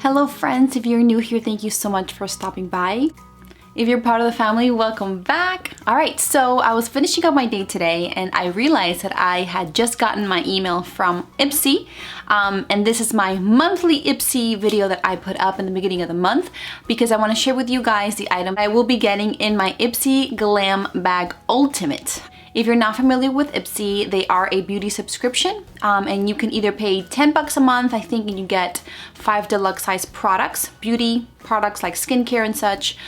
Hello friends, if you're new here, thank you so much for stopping by. If you're part of the family, welcome back. Alright, so I was finishing up my day today and I realized that I had just gotten my email from Ipsy, and this is my monthly Ipsy video that I put up in the beginning of the month because I want to share with you guys the item I will be getting in my Ipsy Glam Bag Ultimate. If you're not familiar with Ipsy, they are a beauty subscription, and you can either pay 10 bucks a month, I think, and you get 5 deluxe size products, beauty products like skincare and such,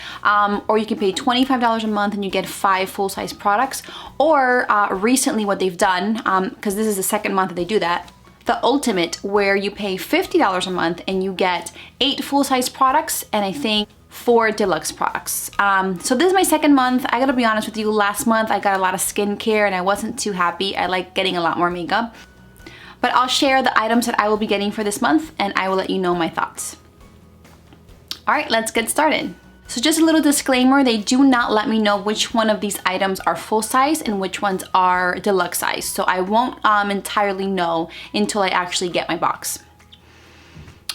or you can pay $25 a month and you get 5 full-size products, or recently what they've done, because this is the second month that they do that, the Ultimate, where you pay $50 a month and you get 8 full-size products and I think 4 deluxe products. So this is my second month. I gotta be honest with you, last month I got a lot of skincare and I wasn't too happy. I like getting a lot more makeup. But I'll share the items that I will be getting for this month and I will let you know my thoughts. Alright, let's get started. So just a little disclaimer, they do not let me know which one of these items are full size and which ones are deluxe size. So I won't entirely know until I actually get my box.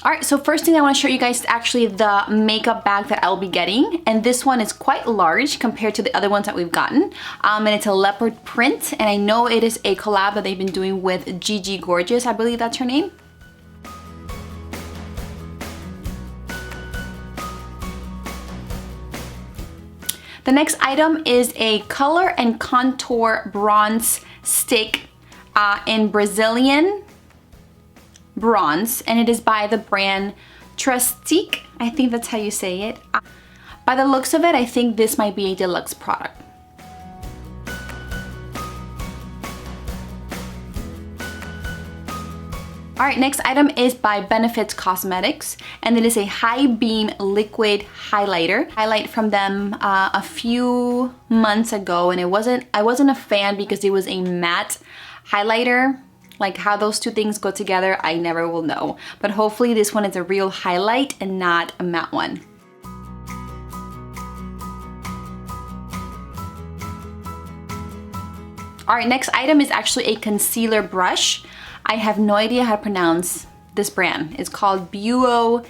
Alright, so first thing I want to show you guys is actually the makeup bag that I'll be getting. And this one is quite large compared to the other ones that we've gotten. And it's a leopard print, and I know it is a collab that they've been doing with Gigi Gorgeous, I believe that's her name. The next item is a color and contour bronze stick in Brazilian bronze, and it is by the brand Trustique. I think that's how you say it. By the looks of it, I think this might be a deluxe product. Alright, next item is by Benefits Cosmetics, and it is a high beam liquid highlighter. Highlight from them a few months ago, and I wasn't a fan because it was a matte highlighter. Like how those two things go together, I never will know. But hopefully this one is a real highlight and not a matte one. Alright, next item is actually a concealer brush. I have no idea how to pronounce this brand. It's called Buo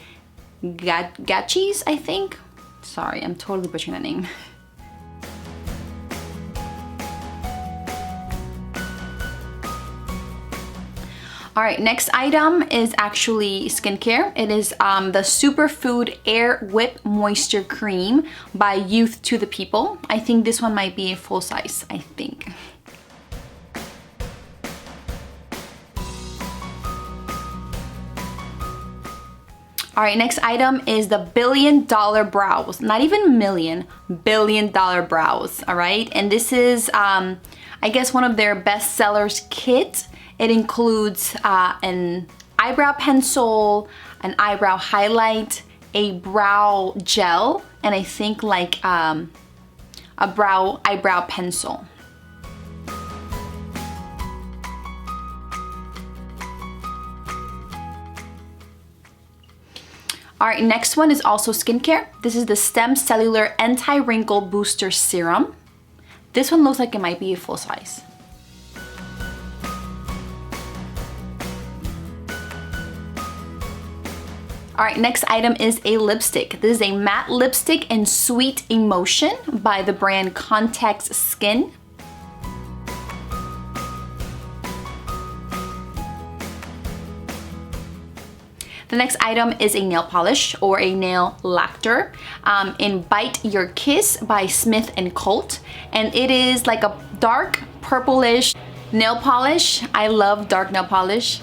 Gachis, I think. Sorry, I'm totally butchering that name. Alright, next item is actually skincare. It is the Superfood Air Whip Moisture Cream by Youth to the People. I think this one might be a full size, I think. Alright, next item is the $billion brows. Not even million, $1 billion brows, alright? And this is, I guess, one of their best sellers kit. It includes an eyebrow pencil, an eyebrow highlight, a brow gel, and I think like a eyebrow pencil. Alright, next one is also skincare. This is the Stem Cellular Anti-Wrinkle Booster Serum. This one looks like it might be a full size. Alright, next item is a lipstick. This is a matte lipstick in Sweet Emotion by the brand Context Skin. The next item is a nail polish or a nail lacquer in Bite Your Kiss by Smith & Colt. And it is like a dark purplish nail polish. I love dark nail polish,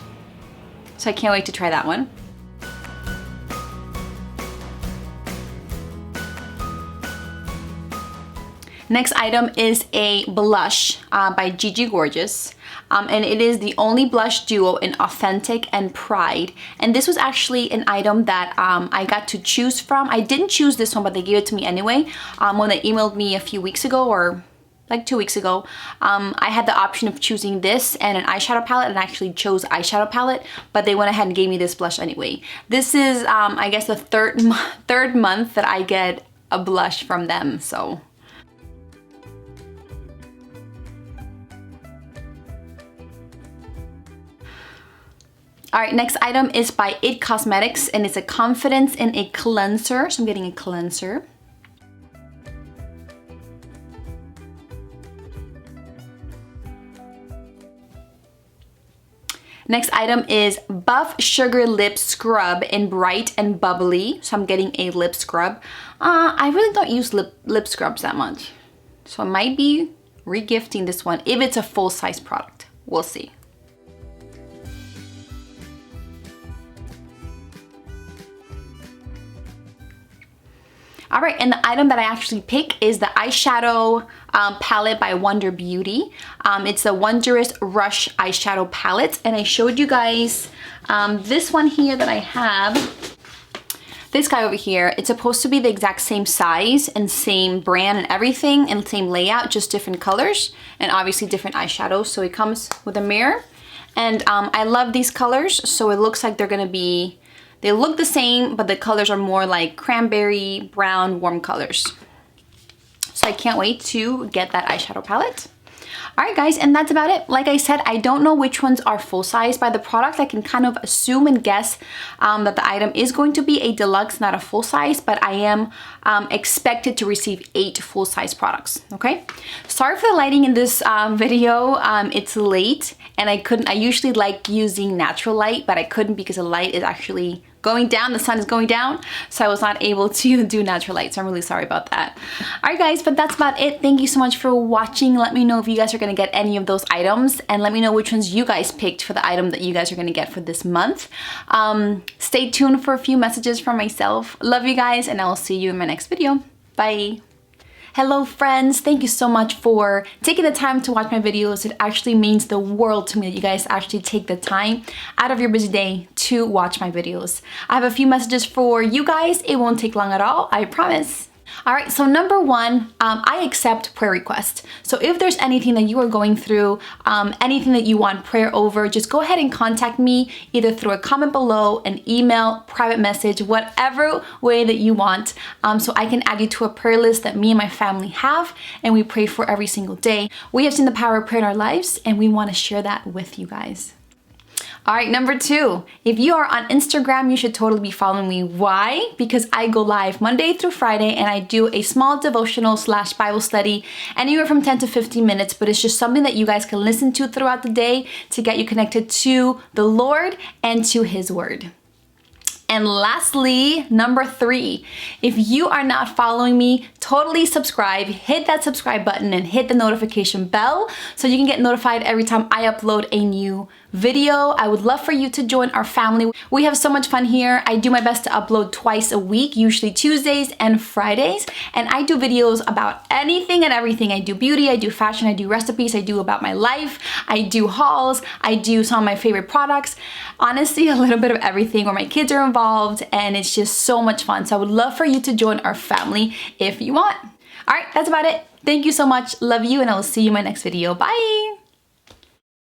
so I can't wait to try that one. Next item is a blush by Gigi Gorgeous. And it is the only blush duo in Authentic and Pride. And this was actually an item that I got to choose from. I didn't choose this one, but they gave it to me anyway. When they emailed me a few weeks ago, or like 2 weeks ago, I had the option of choosing this and an eyeshadow palette, and I actually chose eyeshadow palette, but they went ahead and gave me this blush anyway. This is, I guess, the third month that I get a blush from them, so. All right, next item is by IT Cosmetics, and it's a Confidence in a Cleanser. So I'm getting a cleanser. Next item is Buff Sugar Lip Scrub in Bright and Bubbly. So I'm getting a lip scrub. I really don't use lip scrubs that much. So I might be regifting this one if it's a full-size product. We'll see. All right, and the item that I actually pick is the eyeshadow palette by Wonder Beauty. It's the Wondrous Rush eyeshadow palette, and I showed you guys this one here that I have. This guy over here, it's supposed to be the exact same size and same brand and everything and same layout, just different colors and obviously different eyeshadows. So it comes with a mirror, and I love these colors. So it looks like they're gonna be, they look the same, but the colors are more like cranberry, brown, warm colors. So I can't wait to get that eyeshadow palette. All right, guys, and that's about it. Like I said, I don't know which ones are full size. By the product, I can kind of assume and guess that the item is going to be a deluxe, not a full size, but I am expected to receive 8 full size products, okay? Sorry for the lighting in this video. It's late, and I usually like using natural light, but I couldn't because the light is actually going down, the sun is going down, so I was not able to do natural light, so I'm really sorry about that. All right, guys, but that's about it. Thank you so much for watching. Let me know if you guys are gonna get any of those items, and let me know which ones you guys picked for the item that you guys are gonna get for this month. Stay tuned for a few messages from myself. Love you guys, and I will see you in my next video. Bye. Hello friends, thank you so much for taking the time to watch my videos. It actually means the world to me that you guys actually take the time out of your busy day to watch my videos. I have a few messages for you guys. It won't take long at all, I promise. All right, so number one, I accept prayer requests. So if there's anything that you are going through, anything that you want prayer over, just go ahead and contact me either through a comment below, an email, private message, whatever way that you want, so I can add you to a prayer list that me and my family have, and we pray for every single day. We have seen the power of prayer in our lives, and we want to share that with you guys. All right, number two, if you are on Instagram, you should totally be following me. Why? Because I go live Monday through Friday, and I do a small devotional / Bible study, anywhere from 10 to 15 minutes, but it's just something that you guys can listen to throughout the day to get you connected to the Lord and to His Word. And lastly, number three, if you are not following me, totally subscribe, hit that subscribe button and hit the notification bell so you can get notified every time I upload a new video. I would love for you to join our family. We have so much fun here. I do my best to upload twice a week, usually Tuesdays and Fridays, and I do videos about anything and everything. I do beauty, I do fashion, I do recipes, I do about my life, I do hauls, I do some of my favorite products. Honestly, a little bit of everything where my kids are involved, and it's just so much fun. So I would love for you to join our family if you want. All right, that's about it. Thank you so much. Love you, and I will see you in my next video. Bye.